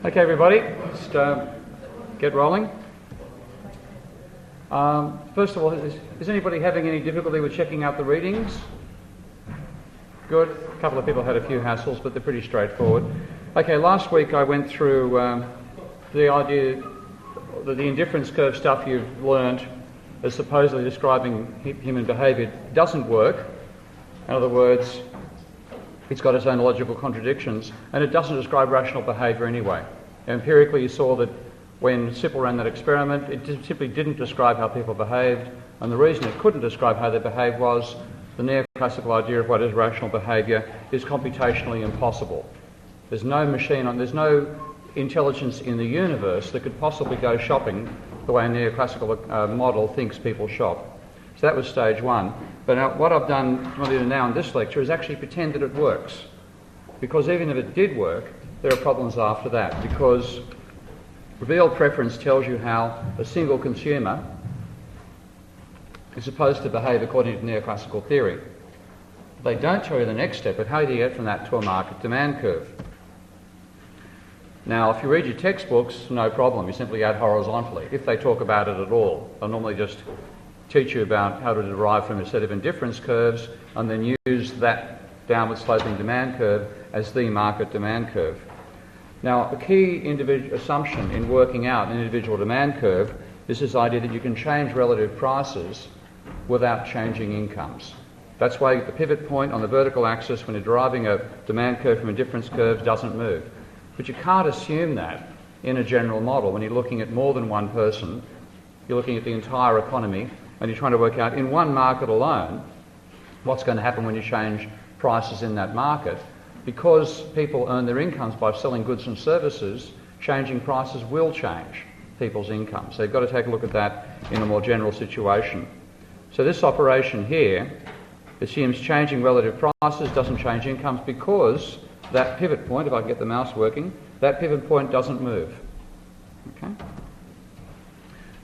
Okay, everybody, just get rolling. First of all, is anybody having any difficulty with checking out the readings? Good. A couple of people had a few hassles, but they're pretty straightforward. Okay, last week I went through the idea that the indifference curve stuff you've learned as supposedly describing human behaviour doesn't work. In other words, it's got its own logical contradictions, and it doesn't describe rational behaviour anyway. Empirically, you saw that when Sippel ran that experiment, it simply didn't describe how people behaved, and the reason it couldn't describe how they behaved was the neoclassical idea of what is rational behaviour is computationally impossible. There's no there's no intelligence in the universe that could possibly go shopping the way a neoclassical model thinks people shop. So that was stage one. But now, what I've done now in this lecture is actually pretend that it works. Because even if it did work, there are problems after that. Because revealed preference tells you how a single consumer is supposed to behave according to neoclassical theory. They don't tell you the next step, but how do you get from that to a market demand curve? Now, if you read your textbooks, no problem. You simply add horizontally, if they talk about it at all. They'll normally just teach you about how to derive from a set of indifference curves and then use that downward sloping demand curve as the market demand curve. Now, a key assumption in working out an individual demand curve is this idea that you can change relative prices without changing incomes. That's why the pivot point on the vertical axis when you're deriving a demand curve from indifference curves doesn't move. But you can't assume that in a general model. When you're looking at more than one person, you're looking at the entire economy, and you're trying to work out in one market alone what's going to happen when you change prices in that market. Because people earn their incomes by selling goods and services, changing prices will change people's incomes. So you've got to take a look at that in a more general situation. So this operation here assumes changing relative prices doesn't change incomes because that pivot point, if I can get the mouse working, that pivot point doesn't move. Okay?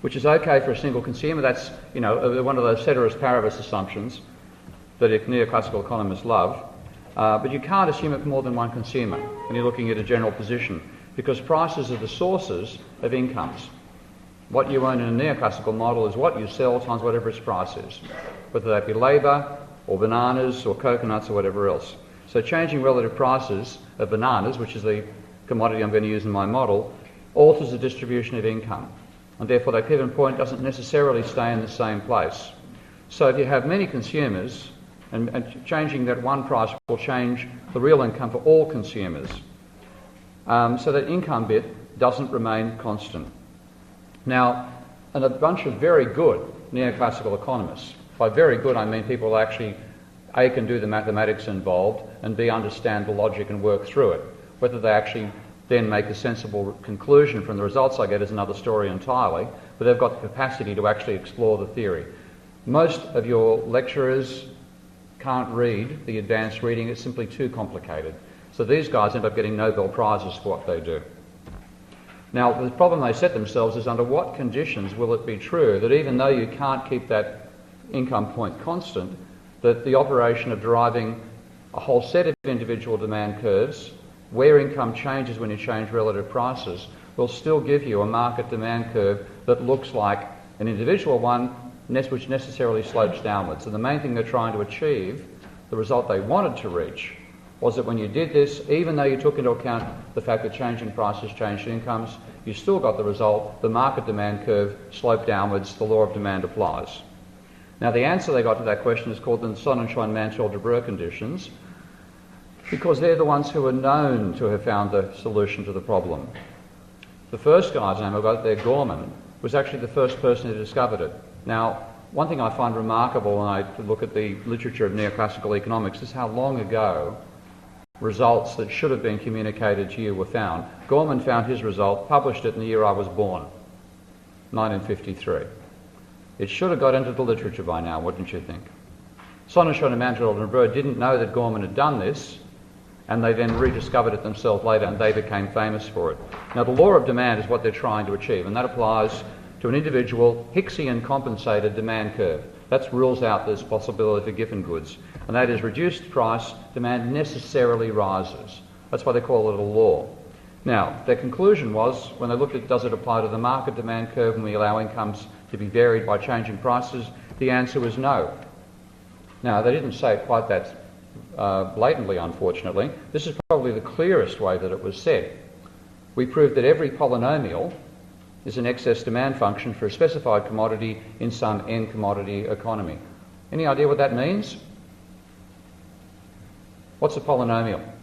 Which is okay for a single consumer. That's, one of those ceteris paribus assumptions that neoclassical economists love. But you can't assume it for more than one consumer when you're looking at a general position, because prices are the sources of incomes. What you own in a neoclassical model is what you sell times whatever its price is, whether that be labour or bananas or coconuts or whatever else. So changing relative prices of bananas, which is the commodity I'm going to use in my model, alters the distribution of income. And therefore that pivot point doesn't necessarily stay in the same place. So if you have many consumers, and changing that one price will change the real income for all consumers. So that income bit doesn't remain constant. Now, and a bunch of very good neoclassical economists, by very good I mean people who actually A, can do the mathematics involved, and B, understand the logic and work through it. Whether they actually then make a sensible conclusion from the results I get is another story entirely, but they've got the capacity to actually explore the theory. Most of your lecturers can't read the advanced reading, it's simply too complicated. So these guys end up getting Nobel Prizes for what they do. Now, the problem they set themselves is under what conditions will it be true that even though you can't keep that income point constant, that the operation of deriving a whole set of individual demand curves where income changes when you change relative prices will still give you a market demand curve that looks like an individual one which necessarily slopes downwards. So the main thing they're trying to achieve, the result they wanted to reach, was that when you did this, even though you took into account the fact that changing prices changed incomes, you still got the result, the market demand curve sloped downwards, the law of demand applies. Now the answer they got to that question is called the Sonnenschein-Mantel-Debreu Conditions, because they're the ones who are known to have found the solution to the problem. The first guy's name I've got there, Gorman, was actually the first person who discovered it. Now, one thing I find remarkable when I look at the literature of neoclassical economics is how long ago results that should have been communicated to you were found. Gorman found his result, published it in the year I was born, 1953. It should have got into the literature by now, wouldn't you think? Sonnenschein-Mantel-Debreu didn't know that Gorman had done this, and they then rediscovered it themselves later, and they became famous for it. Now, the law of demand is what they're trying to achieve, and that applies to an individual Hicksian compensated demand curve. That rules out this possibility for given goods, and that is reduced price, demand necessarily rises. That's why they call it a law. Now, their conclusion was, when they looked at does it apply to the market demand curve when we allow incomes to be varied by changing prices, the answer was no. Now, they didn't say it quite that blatantly, unfortunately. This is probably the clearest way that it was said. We proved that every polynomial is an excess demand function for a specified commodity in some n commodity economy. Any idea what that means? What's a polynomial?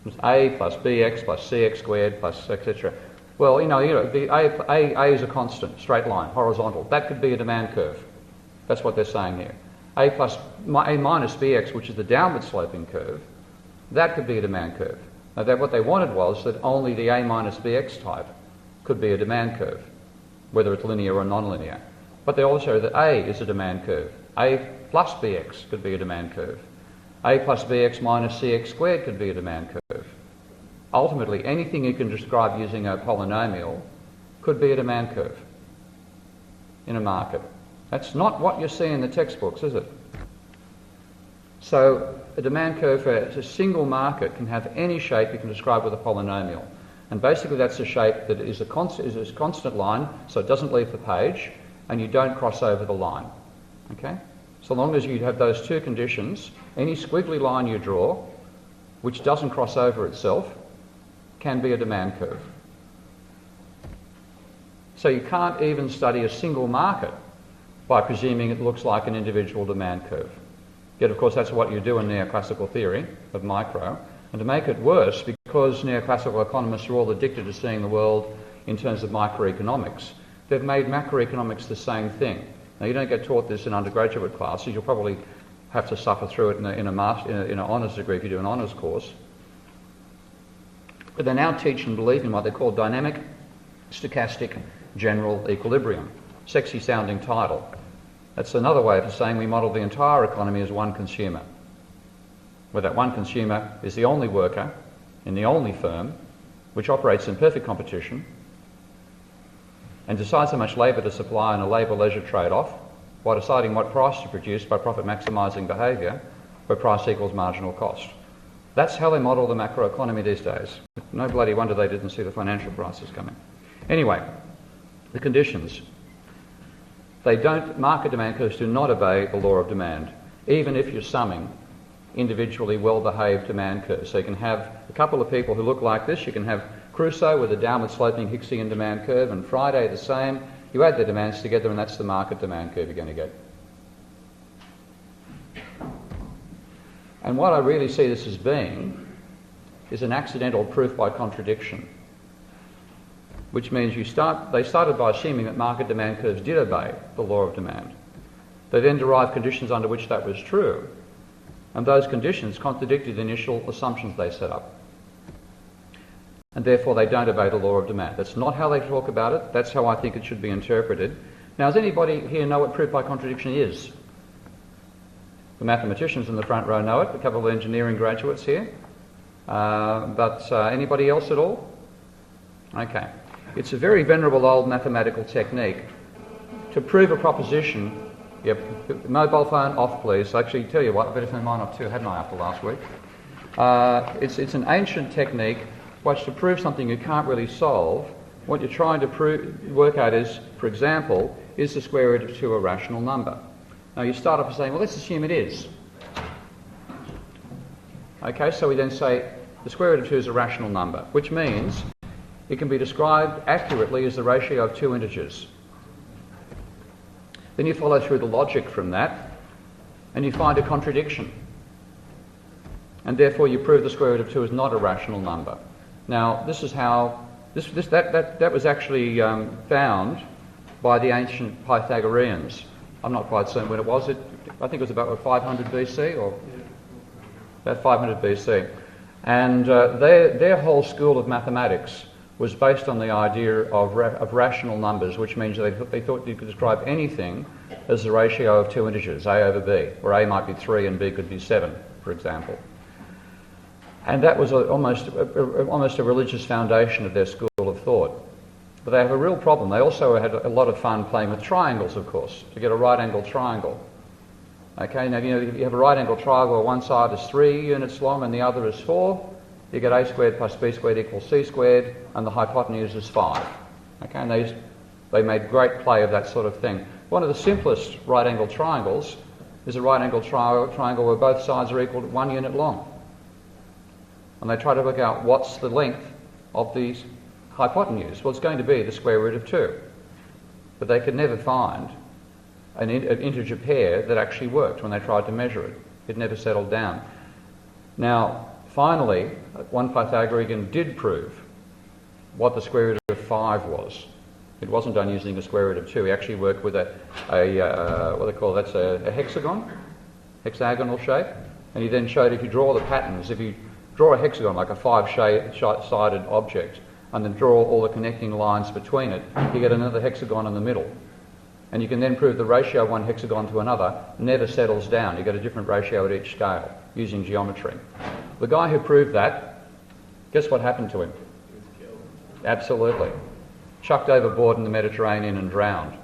It's a plus bx plus cx squared plus etc. Well, the a is a constant, straight line, horizontal. That could be a demand curve. That's what they're saying here. A minus bx, which is the downward sloping curve, that could be a demand curve. Now, what they wanted was that only the a minus bx type could be a demand curve, whether it's linear or non-linear. But they also showed that a is a demand curve. A plus bx could be a demand curve. A plus bx minus cx squared could be a demand curve. Ultimately, anything you can describe using a polynomial could be a demand curve in a market. That's not what you see in the textbooks, is it? So a demand curve for a single market can have any shape you can describe with a polynomial. And basically that's a shape that is a constant line, so it doesn't leave the page, and you don't cross over the line. Okay? So long as you have those two conditions, any squiggly line you draw, which doesn't cross over itself, can be a demand curve. So you can't even study a single market by presuming it looks like an individual demand curve. Yet, of course, that's what you do in neoclassical theory of micro. And to make it worse, because neoclassical economists are all addicted to seeing the world in terms of microeconomics, they've made macroeconomics the same thing. Now, you don't get taught this in undergraduate classes. You'll probably have to suffer through it in an honours degree if you do an honours course. But they now teach and believe in what they call dynamic, stochastic, general equilibrium. Sexy sounding title. That's another way of saying we model the entire economy as one consumer, where that one consumer is the only worker in the only firm which operates in perfect competition and decides how much labour to supply in a labour-leisure trade-off by deciding what price to produce by profit-maximising behaviour, where price equals marginal cost. That's how they model the macroeconomy these days. No bloody wonder they didn't see the financial crisis coming. Anyway, the conditions. Market demand curves do not obey the law of demand, even if you're summing individually well-behaved demand curves. So you can have a couple of people who look like this. You can have Crusoe with a downward sloping Hicksian demand curve and Friday the same. You add their demands together and that's the market demand curve you're going to get. And what I really see this as being is an accidental proof by contradiction, which means they started by assuming that market demand curves did obey the law of demand. They then derived conditions under which that was true, and those conditions contradicted the initial assumptions they set up. And therefore they don't obey the law of demand. That's not how they talk about it. That's how I think it should be interpreted. Now, does anybody here know what proof by contradiction is? The mathematicians in the front row know it, a couple of engineering graduates here. But anybody else at all? Okay. It's a very venerable old mathematical technique. To prove a proposition, mobile phone off please. Actually, tell you what, I better turn mine off too, hadn't I, after last week? It's an ancient technique which to prove something you can't really solve, what you're trying to work out is, for example, is the square root of 2 a rational number? Now you start off by saying, well, let's assume it is. Okay, so we then say the square root of 2 is a rational number, which means it can be described accurately as the ratio of two integers. Then you follow through the logic from that and you find a contradiction. And therefore you prove the square root of 2 is not a rational number. Now this is how, that was actually found by the ancient Pythagoreans. I'm not quite certain when it was. I think it was about 500 BC or about 500 BC. And their whole school of mathematics was based on the idea of rational numbers, which means they thought you could describe anything as the ratio of two integers, a over b, where a might be 3 and b could be 7, for example. And that was almost a religious foundation of their school of thought. But they have a real problem. They also had a lot of fun playing with triangles, of course, to get a right-angled triangle. Okay, now if you have a right-angled triangle where one side is 3 units long and the other is 4, you get a squared plus b squared equals c squared, and the hypotenuse is 5. Okay, and they made great play of that sort of thing. One of the simplest right-angled triangles is a right-angled triangle where both sides are equal to 1 unit long. And they try to work out what's the length of the hypotenuse. Well, it's going to be the square root of 2. But they could never find an integer pair that actually worked when they tried to measure it. It never settled down. Now, finally, one Pythagorean did prove what the square root of 5 was. It wasn't done using the square root of 2. He actually worked with what they call that's a hexagonal shape. And he then showed if you draw the patterns, if you draw a hexagon like a 5-sided object, and then draw all the connecting lines between it, you get another hexagon in the middle. And you can then prove the ratio of one hexagon to another never settles down. You get a different ratio at each scale using geometry. The guy who proved that, guess what happened to him? He was killed. Absolutely. Chucked overboard in the Mediterranean and drowned.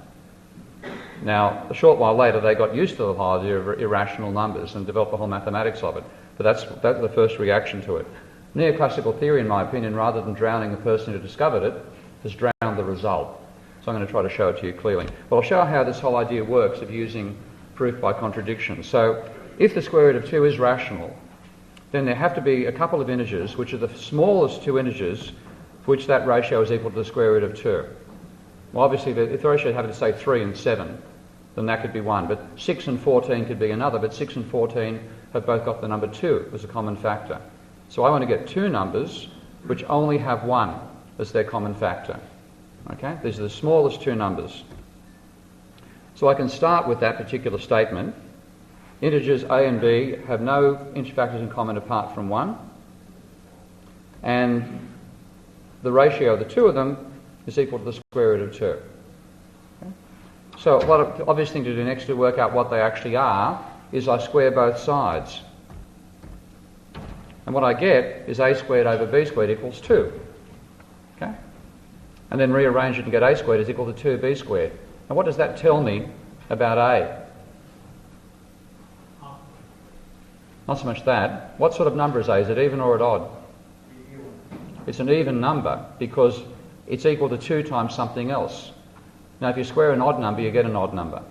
Now, a short while later, they got used to the whole idea of irrational numbers and developed the whole mathematics of it. But that's the first reaction to it. Neoclassical theory, in my opinion, rather than drowning the person who discovered it, has drowned the result. So I'm going to try to show it to you clearly. But I'll show how this whole idea works of using proof by contradiction. So if the square root of 2 is rational, then there have to be a couple of integers which are the smallest two integers for which that ratio is equal to the square root of 2. Well, obviously, if the ratio happened to say 3 and 7, then that could be one. But 6 and 14 could be another. But 6 and 14 have both got the number 2 as a common factor. So I want to get two numbers which only have 1 as their common factor. Okay? These are the smallest two numbers. So I can start with that particular statement. Integers a and b have no interfactors in common apart from 1. And the ratio of the two of them is equal to the square root of 2. Okay? So what the obvious thing to do next to work out what they actually are is I square both sides. And what I get is a squared over b squared equals 2. Okay? And then rearrange it and get a squared is equal to 2b squared. Now what does that tell me about a? Not so much that. What sort of number is a? Is it even or at odd? It's an even number because it's equal to 2 times something else. Now if you square an odd number, you get an odd number.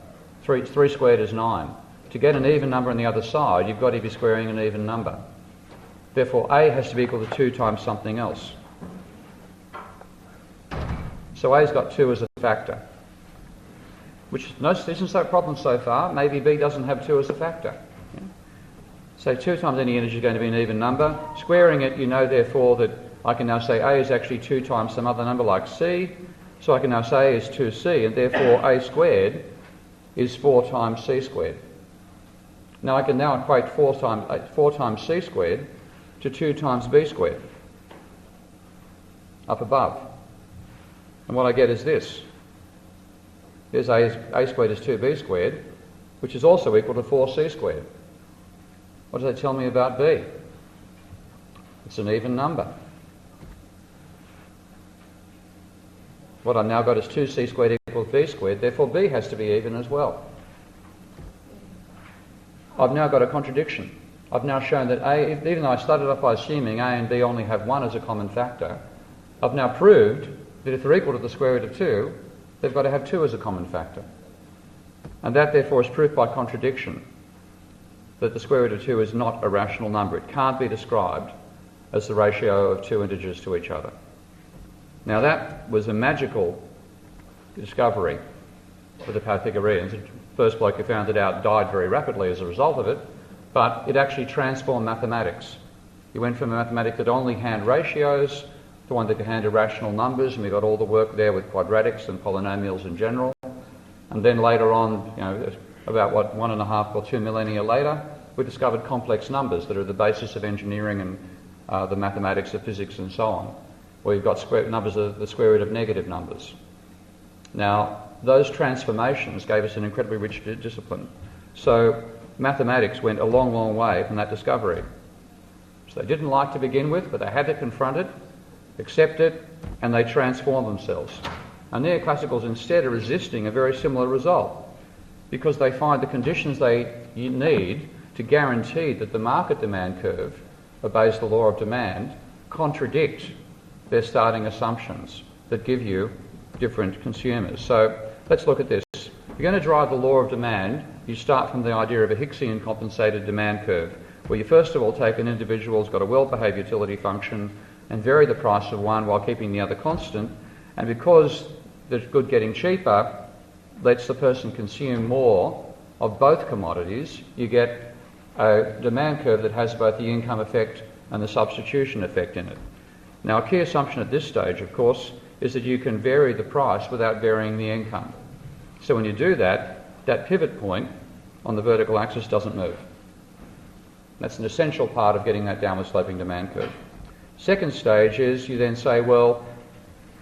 3 squared is 9. To get an even number on the other side, you've got to be squaring an even number. Therefore, a has to be equal to 2 times something else. So a's got 2 as a factor. Which isn't so a problem so far. Maybe b doesn't have 2 as a factor. Yeah? So 2 times any integer is going to be an even number. Squaring it, you know therefore that I can now say a is actually 2 times some other number like c. So I can now say a is 2c, and therefore a squared is 4 times c squared. Now I can now equate 4 times c squared to 2 times b squared up above. And what I get is this. Here's a squared is 2b squared, which is also equal to 4c squared. What does that tell me about b? It's an even number. What I've now got is 2c squared equals b squared, therefore b has to be even as well. I've now got a contradiction. I've now shown that a, even though I started off by assuming a and b only have 1 as a common factor, I've now proved that if they're equal to the square root of 2, they've got to have 2 as a common factor. And that therefore is proof by contradiction that the square root of 2 is not a rational number. It can't be described as the ratio of two integers to each other. Now that was a magical discovery for the Pythagoreans. The first bloke who found it out died very rapidly as a result of it, but it actually transformed mathematics. You went from a mathematics that only handled ratios to one that could handle rational numbers, and we got all the work there with quadratics and polynomials in general. And then later on, about 1.5 or 2 millennia later, we discovered complex numbers that are the basis of engineering and the mathematics of physics and so on, where you've got numbers of the square root of negative numbers. Now, those transformations gave us an incredibly rich discipline. So mathematics went a long, long way from that discovery. So they didn't like to begin with, but they had to confront it, accept it, and they transformed themselves. And neoclassicals instead are resisting a very similar result because they find the conditions they need to guarantee that the market demand curve obeys the law of demand contradict their starting assumptions that give you different consumers. So let's look at this. If you're going to drive the law of demand, you start from the idea of a Hicksian compensated demand curve, where you first of all take an individual who's got a well-behaved utility function and vary the price of one while keeping the other constant, and because the good getting cheaper lets the person consume more of both commodities, you get a demand curve that has both the income effect and the substitution effect in it. Now, a key assumption at this stage, of course, is that you can vary the price without varying the income. So when you do that, that pivot point on the vertical axis doesn't move. That's an essential part of getting that downward sloping demand curve. Second stage is you then say, well,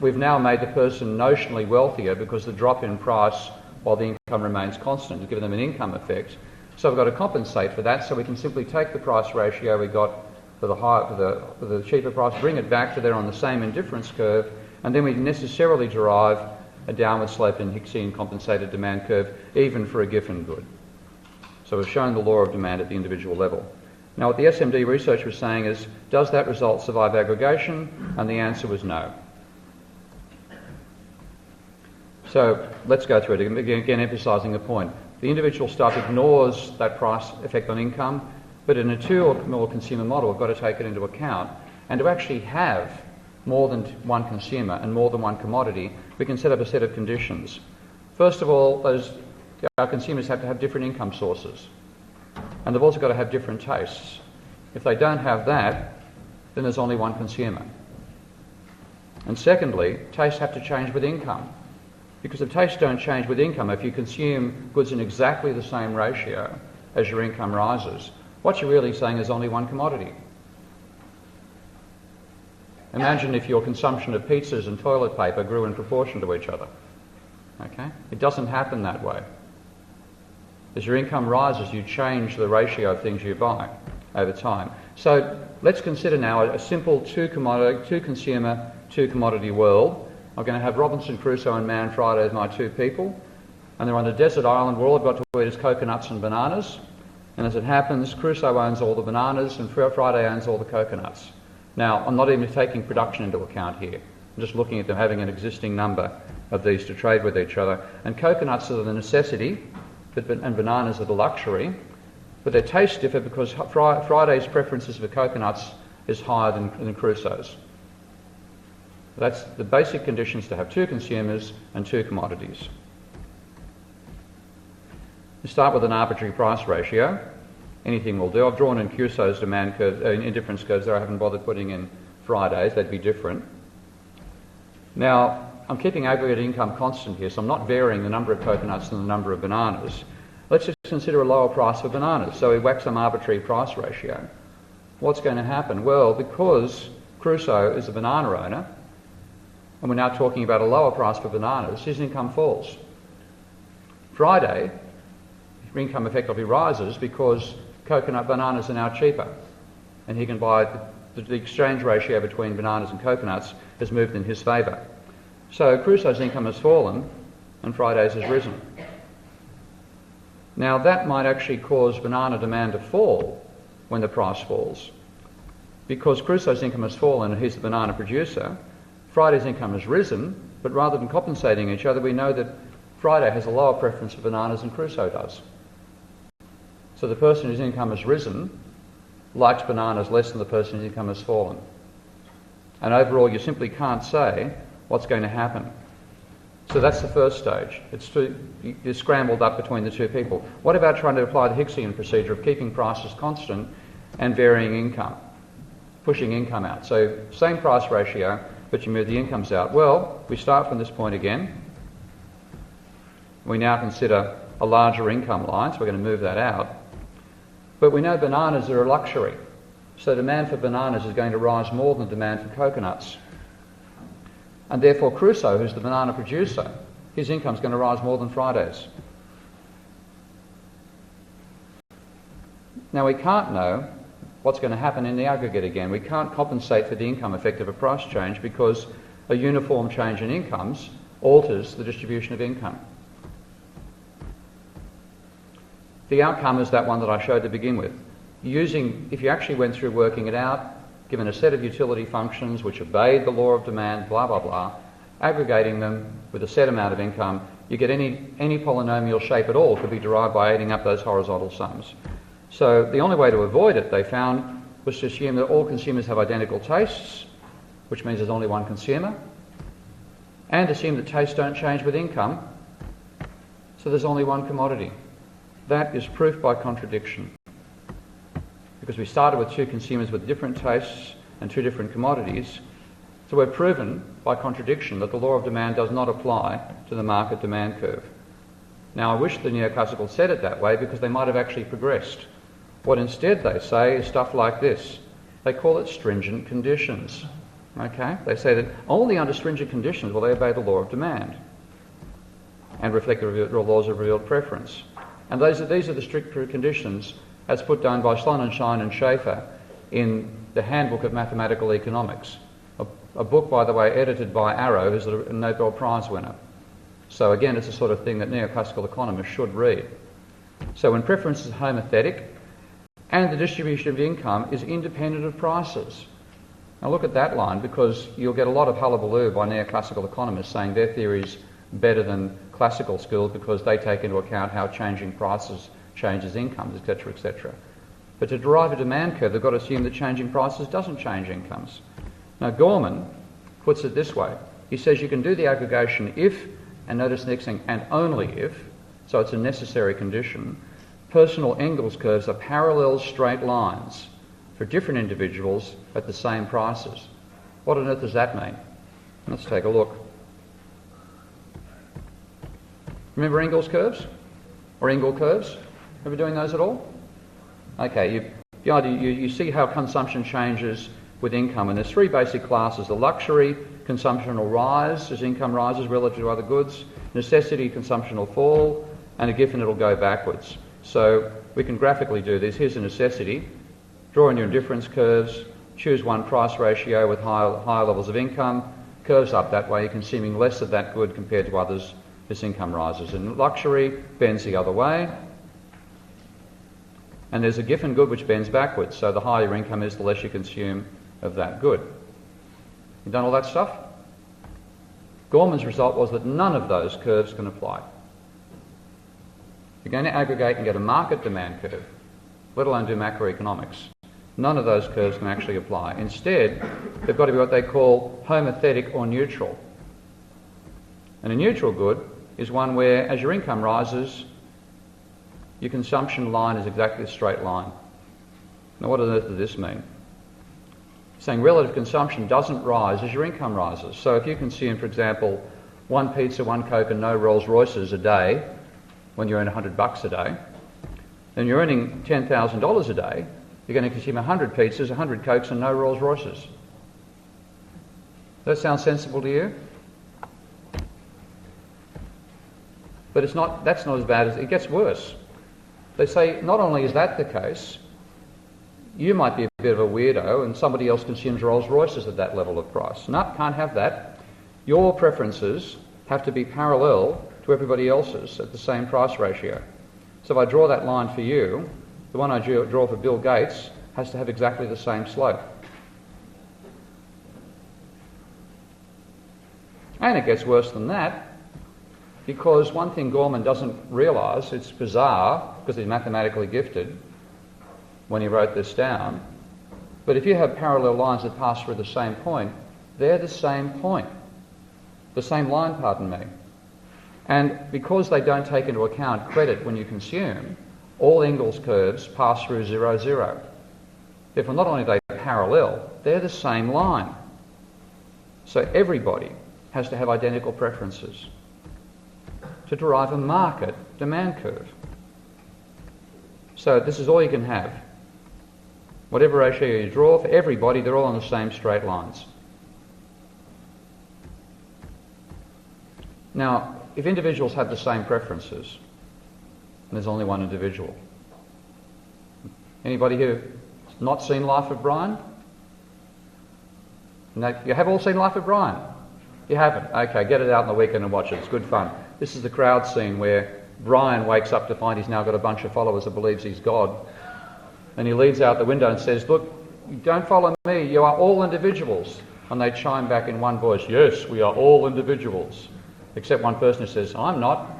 we've now made the person notionally wealthier because the drop in price while the income remains constant has given them an income effect. So we've got to compensate for that, so we can simply take the price ratio we got for the cheaper price, bring it back to there on the same indifference curve, and then we necessarily derive a downward sloping Hicksian compensated demand curve even for a Giffen good. So we've shown the law of demand at the individual level. Now what the SMD research was saying is, does that result survive aggregation? And the answer was no. So let's go through it again, emphasising the point. The individual stuff ignores that price effect on income, but in a two or more consumer model, we've got to take it into account. And to actually have more than one consumer and more than one commodity, we can set up a set of conditions. First of all, our consumers have to have different income sources. And they've also got to have different tastes. If they don't have that, then there's only one consumer. And secondly, tastes have to change with income. Because if tastes don't change with income, if you consume goods in exactly the same ratio as your income rises, what you're really saying is only one commodity. Imagine if your consumption of pizzas and toilet paper grew in proportion to each other. Okay? It doesn't happen that way. As your income rises, you change the ratio of things you buy over time. So let's consider now a simple two consumer, two commodity world. I'm going to have Robinson Crusoe and Man Friday as my two people, and they're on a desert island where all I've got to eat is coconuts and bananas. And as it happens, Crusoe owns all the bananas and Friday owns all the coconuts. Now, I'm not even taking production into account here. I'm just looking at them having an existing number of these to trade with each other. And coconuts are the necessity, and bananas are the luxury. But their tastes differ because Friday's preferences for coconuts is higher than Crusoe's. That's the basic conditions to have two consumers and two commodities. You start with an arbitrary price ratio. Anything will do. I've drawn in Crusoe's demand curve, indifference curves there. I haven't bothered putting in Friday's. They'd be different. Now, I'm keeping aggregate income constant here, so I'm not varying the number of coconuts and the number of bananas. Let's just consider a lower price for bananas. So we whack some arbitrary price ratio. What's going to happen? Well, because Crusoe is a banana owner, and we're now talking about a lower price for bananas, his income falls. Friday, his income effectively rises because coconut bananas are now cheaper, and he can buy the exchange ratio between bananas and coconuts has moved in his favour. So Crusoe's income has fallen and Friday's has risen. Now that might actually cause banana demand to fall when the price falls. Because Crusoe's income has fallen and he's the banana producer, Friday's income has risen, but rather than compensating each other, we know that Friday has a lower preference for bananas than Crusoe does. So the person whose income has risen likes bananas less than the person whose income has fallen. And overall, you simply can't say what's going to happen. So that's the first stage. It's scrambled up between the two people. What about trying to apply the Hicksian procedure of keeping prices constant and varying income, pushing income out? So same price ratio, but you move the incomes out. Well, we start from this point again. We now consider a larger income line, so we're going to move that out. But we know bananas are a luxury, so demand for bananas is going to rise more than demand for coconuts. And therefore Crusoe, who's the banana producer, his income is going to rise more than Friday's. Now we can't know what's going to happen in the aggregate again. We can't compensate for the income effect of a price change because a uniform change in incomes alters the distribution of income. The outcome is that one that I showed to begin with. If you actually went through working it out, given a set of utility functions which obeyed the law of demand, blah, blah, blah, aggregating them with a set amount of income, you get any polynomial shape at all could be derived by adding up those horizontal sums. So the only way to avoid it, they found, was to assume that all consumers have identical tastes, which means there's only one consumer, and assume that tastes don't change with income, so there's only one commodity. That is proof by contradiction. Because we started with two consumers with different tastes and two different commodities, so we're proven by contradiction that the law of demand does not apply to the market demand curve. Now, I wish the Neoclassical said it that way because they might have actually progressed. What instead they say is stuff like this. They call it stringent conditions. Okay? They say that only under stringent conditions will they obey the law of demand and reflect the laws of revealed preference. And these are the strict conditions as put down by Sonnenschein and Schaefer in the Handbook of Mathematical Economics, a book, by the way, edited by Arrow, who's a Nobel Prize winner. So again, it's the sort of thing that neoclassical economists should read. So when preference is homothetic and the distribution of income is independent of prices. Now look at that line, because you'll get a lot of hullabaloo by neoclassical economists saying their theory is better than classical schools because they take into account how changing prices changes incomes, etc., etc. But to derive a demand curve, they've got to assume that changing prices doesn't change incomes. Now Gorman puts it this way. He says you can do the aggregation if, and notice the next thing, and only if, so it's a necessary condition, personal Engels curves are parallel straight lines for different individuals at the same prices. What on earth does that mean? Let's take a look. Remember Engels curves? Or Engel curves? Ever doing those at all? Okay, you see how consumption changes with income, and there's three basic classes. The luxury consumption will rise as income rises relative to other goods, necessity consumption will fall, and a given it'll go backwards. So we can graphically do this. Here's a necessity. Draw in your indifference curves, choose one price ratio with higher levels of income, curves up that way, you're consuming less of that good compared to others as income rises. And luxury bends the other way. And there's a given good which bends backwards, so the higher your income is, the less you consume of that good. You done all that stuff? Gorman's result was that none of those curves can apply. You're going to aggregate and get a market demand curve, let alone do macroeconomics. None of those curves can actually apply. Instead, they've got to be what they call homothetic or neutral. And a neutral good is one where, as your income rises, your consumption line is exactly a straight line. Now, what on earth does this mean? Saying relative consumption doesn't rise as your income rises. So if you consume, for example, one pizza, one Coke and no Rolls Royces a day, when you earn $100 a day, then you're earning $10,000 a day, you're going to consume 100 pizzas, 100 Cokes and no Rolls Royces. Does that sound sensible to you? But that's not as bad as it gets worse. They say not only is that the case, you might be a bit of a weirdo and somebody else consumes Rolls Royces at that level of price. No, can't have that. Your preferences have to be parallel to everybody else's at the same price ratio. So if I draw that line for you, the one I draw for Bill Gates has to have exactly the same slope. And it gets worse than that, because one thing Gorman doesn't realise, it's bizarre because he's mathematically gifted when he wrote this down, but if you have parallel lines that pass through the same point, they're the same point. The same line, pardon me. And because they don't take into account credit when you consume, all Engels curves pass through 0, 0. Therefore, not only are they parallel, they're the same line. So everybody has to have identical preferences to derive a market demand curve. So this is all you can have. Whatever ratio you draw, for everybody, they're all on the same straight lines. Now, if individuals have the same preferences, and there's only one individual. Anybody here not seen Life of Brian? No, you have all seen Life of Brian? You haven't? Okay, get it out on the weekend and watch it. It's good fun. This is the crowd scene where Brian wakes up to find he's now got a bunch of followers that believes he's God. And he leads out the window and says, look, don't follow me, you are all individuals. And they chime back in one voice, yes, we are all individuals. Except one person who says, I'm not.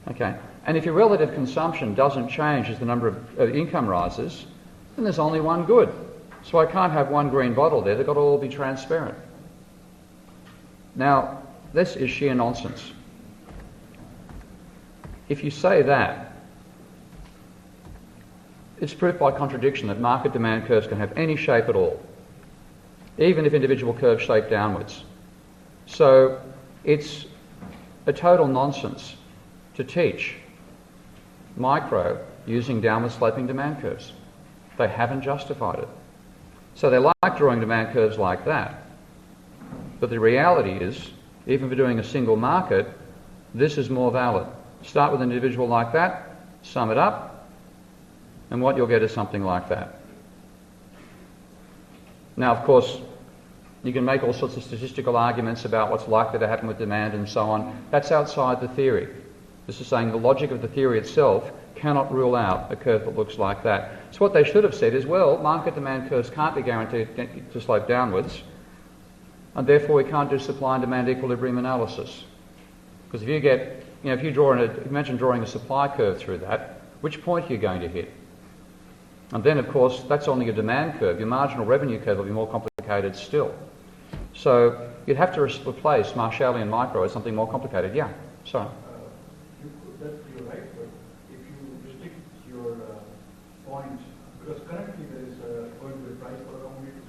Okay. And if your relative consumption doesn't change as the number of income rises, then there's only one good. So I can't have one green bottle there. They've got to all be transparent. Now, this is sheer nonsense. If you say that, it's proof by contradiction that market demand curves can have any shape at all, even if individual curves shape downwards. So it's a total nonsense to teach micro using downward sloping demand curves. They haven't justified it. So they like drawing demand curves like that. But the reality is, even for doing a single market, this is more valid. Start with an individual like that, sum it up, and what you'll get is something like that. Now, of course, you can make all sorts of statistical arguments about what's likely to happen with demand and so on. That's outside the theory. This is saying the logic of the theory itself cannot rule out a curve that looks like that. So what they should have said is, well, market demand curves can't be guaranteed to slope downwards, and therefore we can't do supply and demand equilibrium analysis. Because if you get, if you draw imagine drawing a supply curve through that, which point are you going to hit? And then, of course, that's only a demand curve. Your marginal revenue curve will be more complicated still. So you'd have to replace Marshallian micro as something more complicated. Yeah, sorry. You're right, but if you restrict your points, because currently there is going to be a price for a commodity,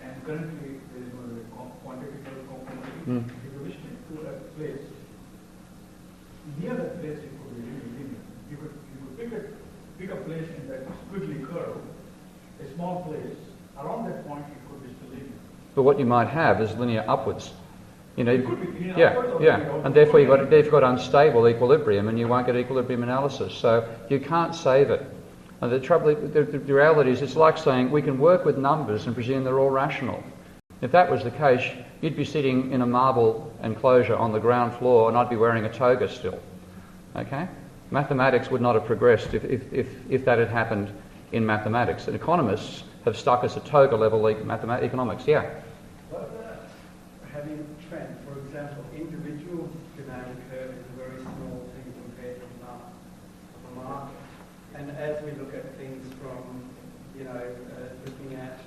and currently there is going to be a quantity for a commodity. If you restrict to a place, near that place it could be really linear. You could pick a place in that squiggly curve, a small place, around that point it could be still linear. But what you might have is linear upwards. It could be linear upwards or linear and therefore you've got unstable equilibrium, and you won't get equilibrium analysis. So you can't save it. And the reality is, it's like saying we can work with numbers and presume they're all rational. If that was the case, you'd be sitting in a marble enclosure on the ground floor, and I'd be wearing a toga still. Okay? Mathematics would not have progressed if that had happened in mathematics. And economists have stuck us at toga level economics. Yeah. Having a trend, for example, individual demand curve is a very small thing compared to the market. And as we look at things from, looking at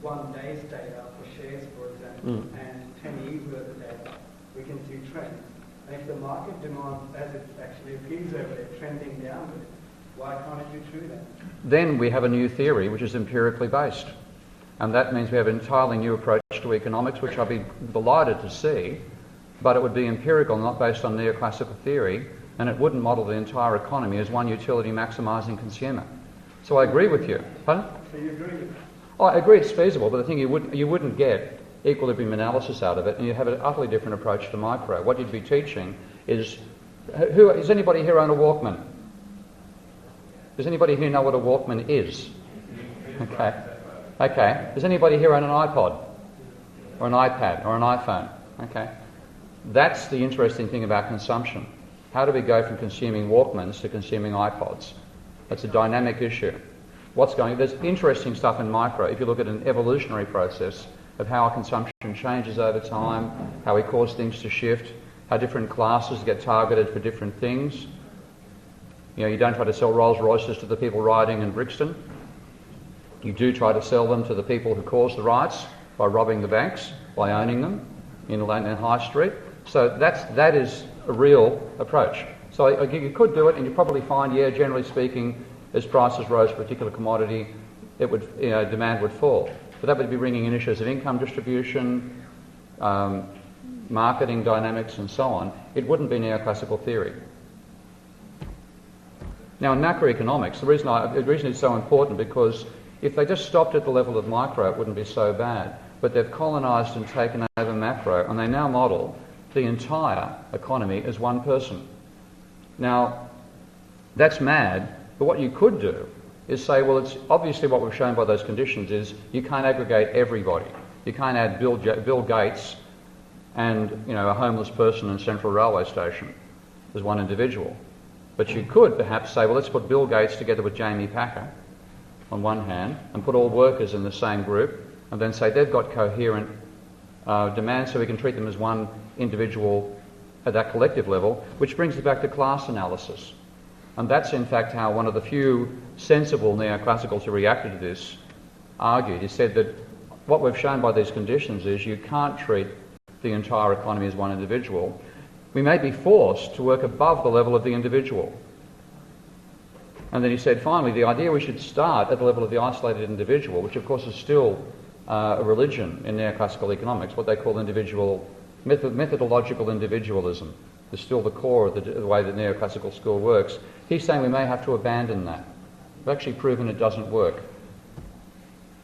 1 day's data for shares, for example, and 10 years worth of data, we can see trends. And if the market demand, as it actually appears over there, trending downward, why can't it do true then? Then we have a new theory which is empirically based. And that means we have an entirely new approach to economics, which I'll be delighted to see, but it would be empirical, not based on neoclassical theory, and it wouldn't model the entire economy as one utility maximising consumer. So I agree with you. Pardon? So you agree with that? Oh, I agree it's feasible, but the thing you wouldn't get equilibrium analysis out of it, and you have an utterly different approach to micro. What you'd be teaching is, does anybody here own a Walkman? Does anybody here know what a Walkman is? Okay. Does anybody here own an iPod? Or an iPad? Or an iPhone? Okay. That's the interesting thing about consumption. How do we go from consuming Walkmans to consuming iPods? That's a dynamic issue. There's interesting stuff in micro. If you look at an evolutionary process of how our consumption changes over time, how we cause things to shift, how different classes get targeted for different things. You don't try to sell Rolls Royces to the people rioting in Brixton. You do try to sell them to the people who caused the riots by robbing the banks, by owning them in High Street. So that is a real approach. So you could do it, and you probably find, generally speaking, as prices rose for a particular commodity, demand would fall. But that would be bringing in issues of income distribution, marketing dynamics, and so on. It wouldn't be neoclassical theory. Now, in macroeconomics, the reason it's so important, because if they just stopped at the level of micro, it wouldn't be so bad. But they've colonised and taken over macro, and they now model the entire economy as one person. Now, that's mad, but what you could do is say, well, it's obviously what we've shown by those conditions is you can't aggregate everybody. You can't add Bill Gates and a homeless person in Central Railway Station as one individual. But you could perhaps say, well, let's put Bill Gates together with Jamie Packer, on one hand and put all workers in the same group and then say they've got coherent demands, so we can treat them as one individual at that collective level, which brings us back to class analysis. And that's in fact how one of the few sensible neoclassicals who reacted to this argued. He said that what we've shown by these conditions is you can't treat the entire economy as one individual. We may be forced to work above the level of the individual. And then he said, finally, the idea we should start at the level of the isolated individual, which of course is still a religion in neoclassical economics, what they call methodological individualism, is still the core of the way that neoclassical school works. He's saying we may have to abandon that. We've actually proven it doesn't work.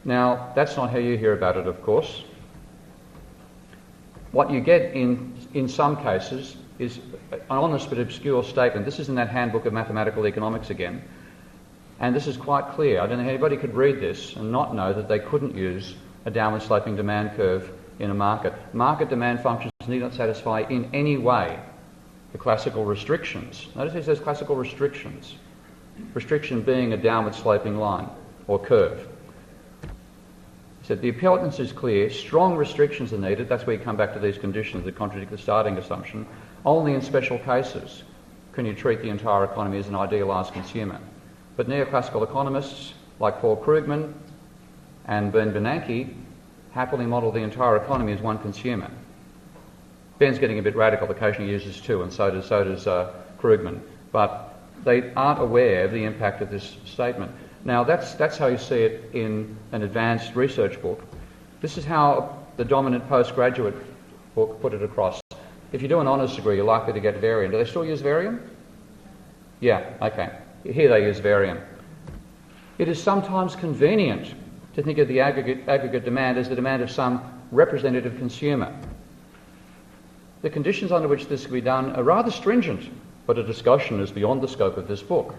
Now, that's not how you hear about it, of course. What you get in some cases is an honest but obscure statement. This is in that handbook of mathematical economics again. And this is quite clear. I don't think anybody could read this and not know that they couldn't use a downward sloping demand curve in a market. Market demand functions need not satisfy in any way the classical restrictions. Notice it says classical restrictions. Restriction being a downward sloping line or curve. He said the importance is clear. Strong restrictions are needed. That's where you come back to these conditions that contradict the starting assumption. Only in special cases can you treat the entire economy as an idealised consumer. But neoclassical economists like Paul Krugman and Ben Bernanke happily model the entire economy as one consumer. Ben's getting a bit radical, occasionally uses two, and so does Krugman. But they aren't aware of the impact of this statement. Now, that's how you see it in an advanced research book. This is how the dominant postgraduate book put it across. If you do an honours degree, you're likely to get variant. Do they still use variant? Yeah, okay. Here they use variant. It is sometimes convenient to think of the aggregate demand as the demand of some representative consumer. The conditions under which this can be done are rather stringent, but a discussion is beyond the scope of this book.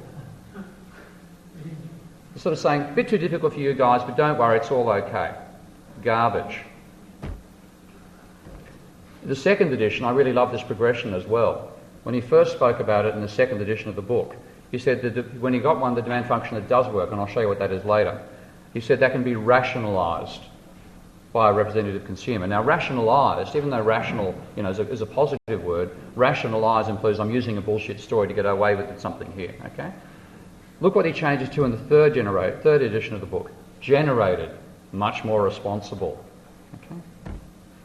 It's sort of saying, a bit too difficult for you guys, but don't worry, it's all okay. Garbage. The second edition, I really love this progression as well. When he first spoke about it in the second edition of the book, he said that when he got one, the demand function that does work, and I'll show you what that is later, he said that can be rationalised by a representative consumer. Now, rationalised, even though rational, is a positive word, rationalise implies I'm using a bullshit story to get away with something here, okay? Look what he changes to in the third edition of the book. Generated, much more responsible, okay?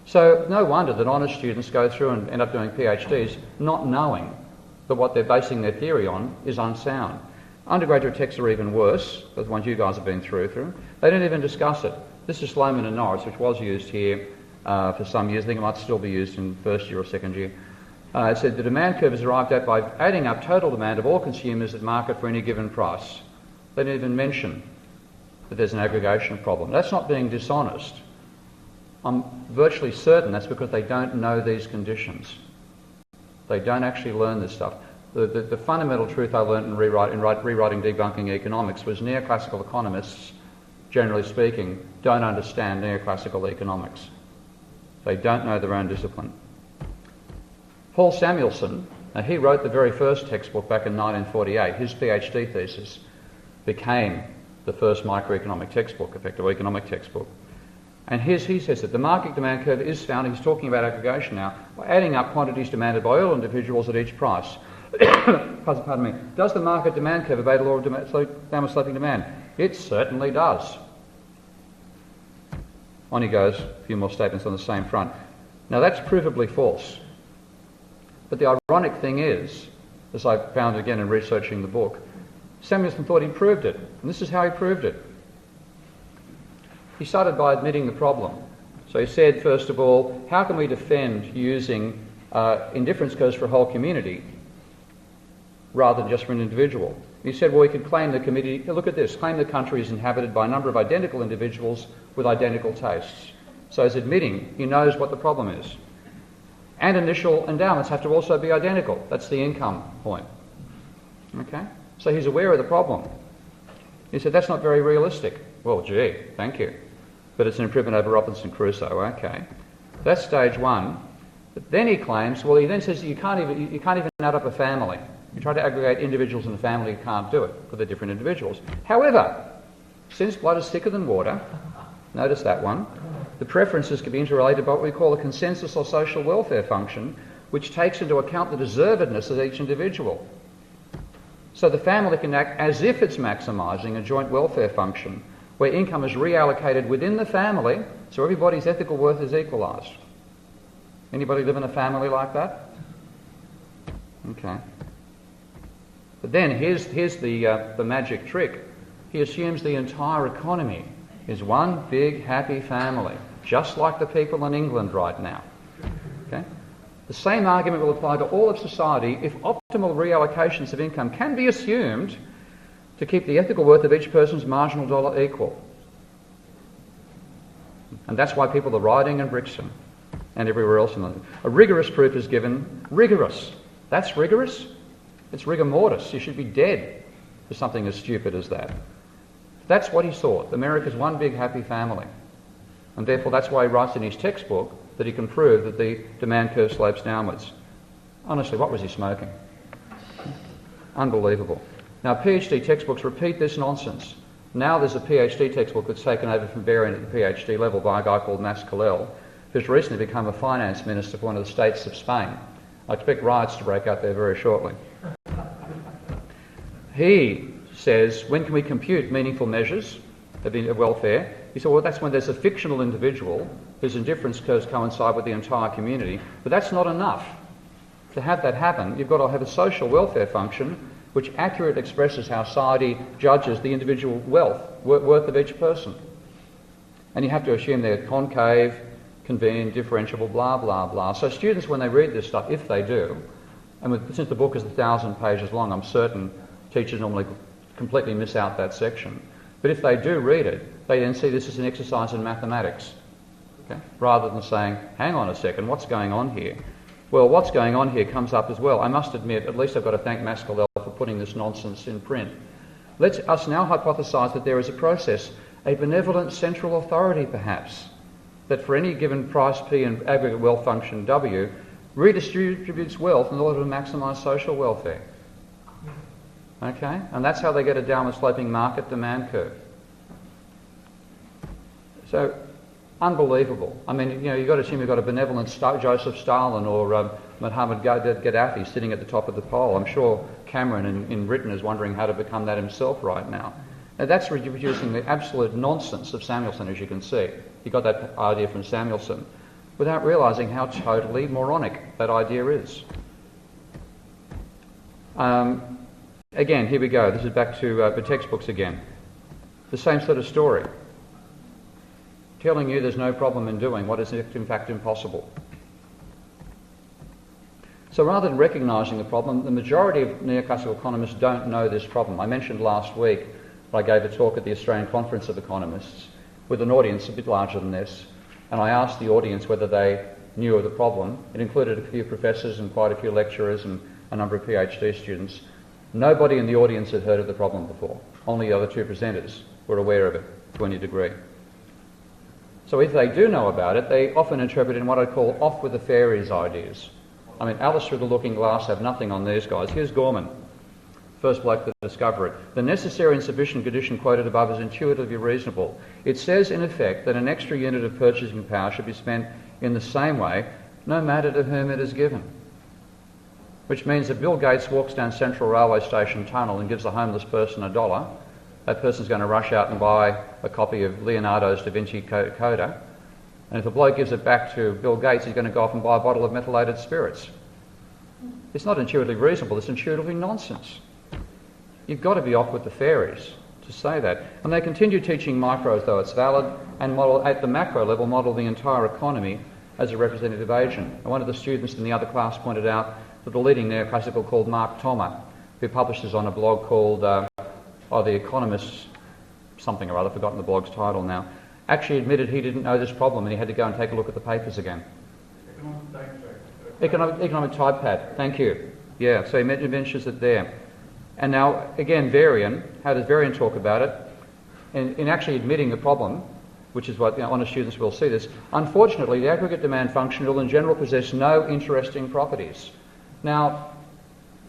So no wonder that honest students go through and end up doing PhDs not knowing that what they're basing their theory on is unsound. Undergraduate texts are even worse, the ones you guys have been through. They don't even discuss it. This is Sloman and Norris, which was used here for some years. I think it might still be used in first year or second year. It said the demand curve is arrived at by adding up total demand of all consumers at market for any given price. They don't even mention that there's an aggregation problem. That's not being dishonest. I'm virtually certain that's because they don't know these conditions. They don't actually learn this stuff. The fundamental truth I learned in rewriting debunking economics was neoclassical economists, generally speaking, don't understand neoclassical economics. They don't know their own discipline. Paul Samuelson, he wrote the very first textbook back in 1948. His PhD thesis became the first microeconomic textbook, effective economic textbook. And he says that the market demand curve is found, he's talking about aggregation now, by adding up quantities demanded by all individuals at each price. Pardon me. Does the market demand curve obey the law of downward sloping demand? It certainly does. On he goes, a few more statements on the same front. Now that's provably false. But the ironic thing is, as I found again in researching the book, Samuelson thought he proved it, and this is how he proved it. He started by admitting the problem. So he said, first of all, how can we defend using indifference curves for a whole community rather than just for an individual? He said, well, we could claim the community, look at this, claim the country is inhabited by a number of identical individuals with identical tastes. So he's admitting he knows what the problem is. And initial endowments have to also be identical. That's the income point. Okay? So he's aware of the problem. He said, that's not very realistic. Well, gee, thank you. But it's an improvement over Robinson Crusoe, okay. That's stage one. But then he claims, well, he then says you can't even add up a family. You try to aggregate individuals in a family, you can't do it, because they're different individuals. However, Since blood is thicker than water, notice that one, the preferences can be interrelated by what we call a consensus or social welfare function, which takes into account the deservedness of each individual. So the family can act as if it's maximising a joint welfare function, where income is reallocated within the family, so everybody's ethical worth is equalised. Anybody live in a family like that? Okay. But then here's the magic trick. He assumes the entire economy is one big happy family, just like the people in England right now. Okay? The same argument will apply to all of society if optimal reallocations of income can be assumed to keep the ethical worth of each person's marginal dollar equal. And that's why people are rioting in Brixton and everywhere else in London. A rigorous proof is given. Rigorous. That's rigorous? It's rigor mortis. You should be dead for something as stupid as that. That's what he thought. America's one big happy family. And therefore that's why he writes in his textbook that he can prove that the demand curve slopes downwards. Honestly, what was he smoking? Unbelievable. Now, PhD textbooks repeat this nonsense. Now there's a PhD textbook that's taken over from Varian at the PhD level by a guy called Mas Colell, who's recently become a finance minister for one of the states of Spain. I expect riots to break out there very shortly. He says, when can we compute meaningful measures of welfare? He said, well, that's when there's a fictional individual whose indifference curves coincide with the entire community. But that's not enough. To have that happen, you've got to have a social welfare function which accurately expresses how society judges the individual worth of each person. And you have to assume they're concave, convenient, differentiable, blah, blah, blah. So students, when they read this stuff, if they do, and since the book is 1,000 pages long, I'm certain teachers normally completely miss out that section. But if they do read it, they then see this as an exercise in mathematics, okay? Rather than saying, hang on a second, what's going on here? Well, what's going on here comes up as well. I must admit, at least I've got to thank Mas Colell for putting this nonsense in print. Let us now hypothesise that there is a process, a benevolent central authority perhaps, that for any given price P and aggregate wealth function W, redistributes wealth in order to maximise social welfare. Okay? And that's how they get a downward sloping market demand curve. So, unbelievable. I mean, you know, you've got to assume you've got a benevolent Joseph Stalin or Muhammad Gaddafi sitting at the top of the pole. I'm sure Cameron in Britain is wondering how to become that himself right now. Now that's reducing the absolute nonsense of Samuelson, as you can see. He got that idea from Samuelson without realising how totally moronic that idea is. Again, here we go. This is back to the textbooks again. The same sort of story. Telling you there's no problem in doing what is in fact impossible. So rather than recognising the problem, the majority of neoclassical economists don't know this problem. I mentioned last week I gave a talk at the Australian Conference of Economists with an audience a bit larger than this, and I asked the audience whether they knew of the problem. It included a few professors and quite a few lecturers and a number of PhD students. Nobody in the audience had heard of the problem before. Only the other two presenters were aware of it to any degree. So if they do know about it, they often interpret it in what I call off with the fairies ideas. I mean, Alice through the looking glass have nothing on these guys. Here's Gorman, first bloke to discover it. The necessary and sufficient condition quoted above is intuitively reasonable. It says, in effect, that an extra unit of purchasing power should be spent in the same way, no matter to whom it is given. Which means if Bill Gates walks down Central Railway Station tunnel and gives a homeless person $1, that person's going to rush out and buy a copy of Leonardo's Da Vinci Coda. And if a bloke gives it back to Bill Gates, he's going to go off and buy a bottle of methylated spirits. It's not intuitively reasonable, it's intuitively nonsense. You've got to be off with the fairies to say that. And they continue teaching micro as though it's valid, and model at the macro level, model the entire economy as a representative agent. And one of the students in the other class pointed out that the leading neoclassical called Mark Thomas, who publishes on a blog called The Economist something or other, forgotten the blog's title now, actually admitted he didn't know this problem and he had to go and take a look at the papers again. Economic type pad, thank you. Yeah, so he mentions it there. And now, again, Varian, how does Varian talk about it? In actually admitting the problem, which is what honest students will see this, unfortunately, the aggregate demand function will in general possess no interesting properties. Now,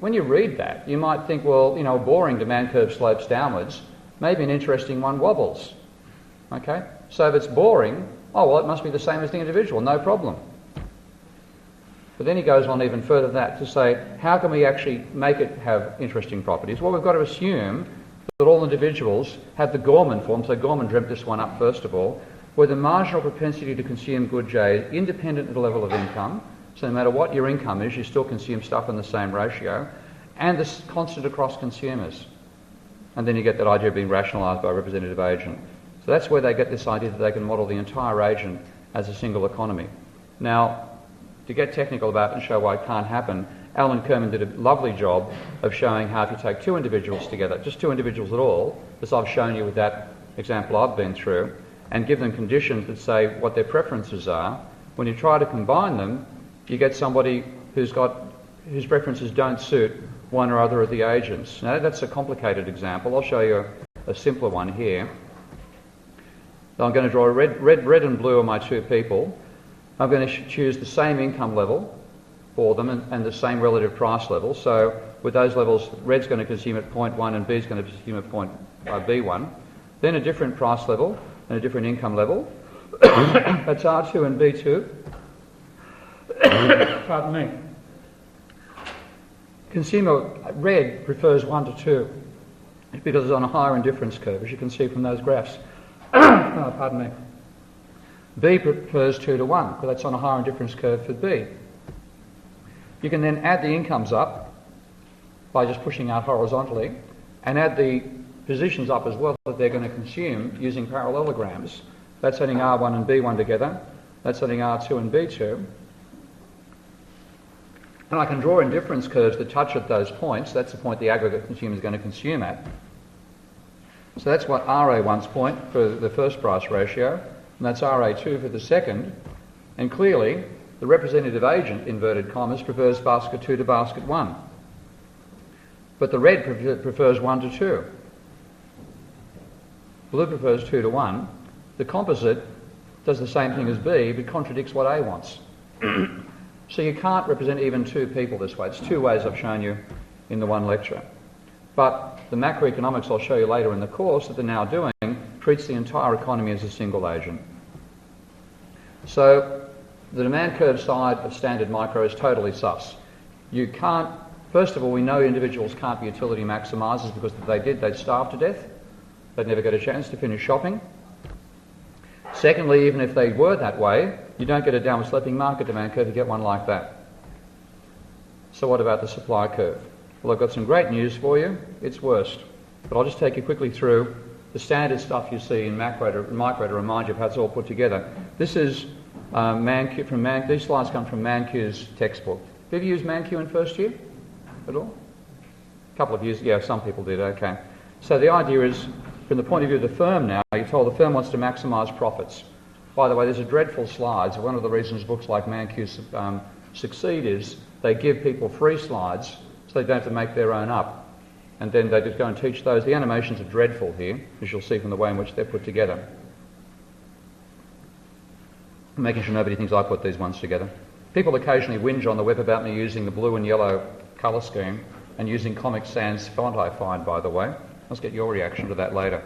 when you read that, you might think, well, a boring demand curve slopes downwards. maybe an interesting one wobbles. Okay? So if it's boring, oh well, it must be the same as the individual, no problem. But then he goes on even further than that to say, how can we actually make it have interesting properties? Well, we've got to assume that all individuals have the Gorman form, so Gorman dreamt this one up first of all, where the marginal propensity to consume good J is independent of the level of income, so no matter what your income is, you still consume stuff in the same ratio, and this constant across consumers. And then you get that idea of being rationalised by a representative agent. So that's where they get this idea that they can model the entire agent as a single economy. Now, to get technical about it and show why it can't happen, Alan Kerman did a lovely job of showing how if you take two individuals together, just two individuals at all, as I've shown you with that example I've been through, and give them conditions that say what their preferences are, when you try to combine them, you get somebody whose preferences don't suit one or other of the agents. Now that's a complicated example. I'll show you a simpler one here. I'm going to draw red and blue are my two people. I'm going to choose the same income level for them and the same relative price level. So with those levels, red's going to consume at point 1 and b's going to consume at point B1. Then a different price level and a different income level. That's R2 and B2. Pardon me. Consumer red prefers 1 to 2 because it's on a higher indifference curve, as you can see from those graphs. Oh, pardon me. B prefers 2 to 1 because that's on a higher indifference curve for B. You can then add the incomes up by just pushing out horizontally and add the positions up as well that they're going to consume using parallelograms. That's adding R1 and B1 together. That's adding R2 and B2. And I can draw indifference curves that touch at those points. That's the point the aggregate consumer is going to consume at. So that's what RA1's point for the first price ratio, and that's RA2 for the second. And clearly, the representative agent, inverted commas, prefers basket 2 to basket 1. But the red prefers 1 to 2. Blue prefers 2 to 1. The composite does the same thing as B, but contradicts what A wants. So you can't represent even two people this way. It's two ways I've shown you in the one lecture. But the macroeconomics I'll show you later in the course that they're now doing treats the entire economy as a single agent. So the demand curve side of standard micro is totally sus. You can't, first of all, we know individuals can't be utility maximisers because if they did, they'd starve to death. They'd never get a chance to finish shopping. Secondly, even if they were that way, you don't get a downward sloping market demand curve, you get one like that. So what about the supply curve? Well, I've got some great news for you. It's worst. But I'll just take you quickly through the standard stuff you see in micro to remind you of how it's all put together. This is these slides come from Mankiw's textbook. Did you use Mankiw in first year at all? A couple of years, yeah, some people did, okay. So the idea is, from the point of view of the firm now, you're told the firm wants to maximise profits. By the way, there's a dreadful slide. So one of the reasons books like Mankiw succeed is they give people free slides so they don't have to make their own up. And then they just go and teach those. The animations are dreadful here, as you'll see from the way in which they're put together. I'm making sure nobody thinks I put these ones together. People occasionally whinge on the web about me using the blue and yellow colour scheme and using Comic Sans font, I find, by the way. Let's get your reaction to that later.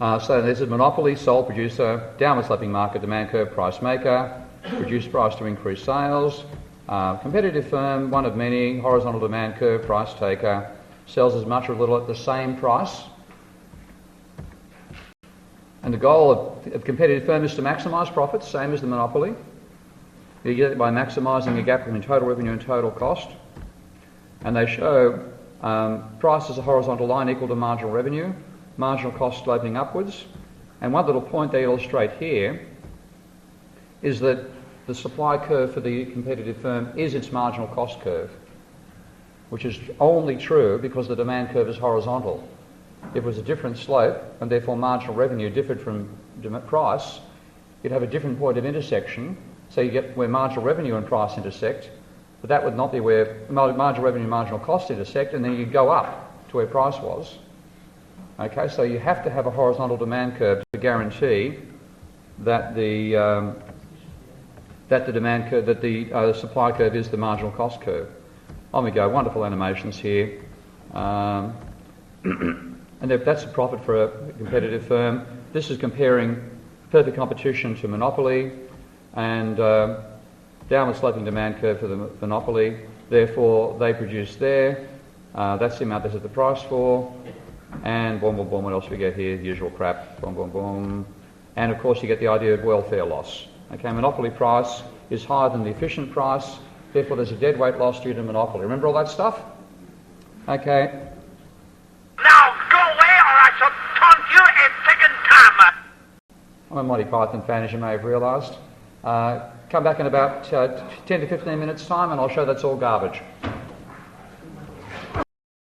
So there's a monopoly, sole producer, downward sloping market, demand curve, price maker, reduced price to increase sales, competitive firm, one of many, horizontal demand curve, price taker, sells as much or little at the same price. And the goal of competitive firm is to maximise profits, same as the monopoly. You get it by maximising the gap between total revenue and total cost. And they show price as a horizontal line equal to marginal revenue, marginal cost sloping upwards. And one little point they illustrate here is that the supply curve for the competitive firm is its marginal cost curve, which is only true because the demand curve is horizontal. If it was a different slope and therefore marginal revenue differed from price, you'd have a different point of intersection. So you get where marginal revenue and price intersect, but that would not be where marginal revenue and marginal cost intersect, and then you go up to where price was. Okay, so you have to have a horizontal demand curve to guarantee that the demand curve, that the supply curve is the marginal cost curve. On we go. Wonderful animations here. and that's a profit for a competitive firm. This is comparing perfect competition to monopoly, and downward sloping demand curve for the monopoly. Therefore, they produce there. That's the amount they set the price for. And boom, boom, boom, what else we get here? The usual crap. Boom, boom, boom. And of course, you get the idea of welfare loss. Okay, monopoly price is higher than the efficient price. Therefore, there's a dead weight loss due to monopoly. Remember all that stuff? Okay. Now go away or I shall taunt you a second time. I'm a Monty Python fan, as you may have realised. Come back in about 10 to 15 minutes' time and I'll show that's all garbage.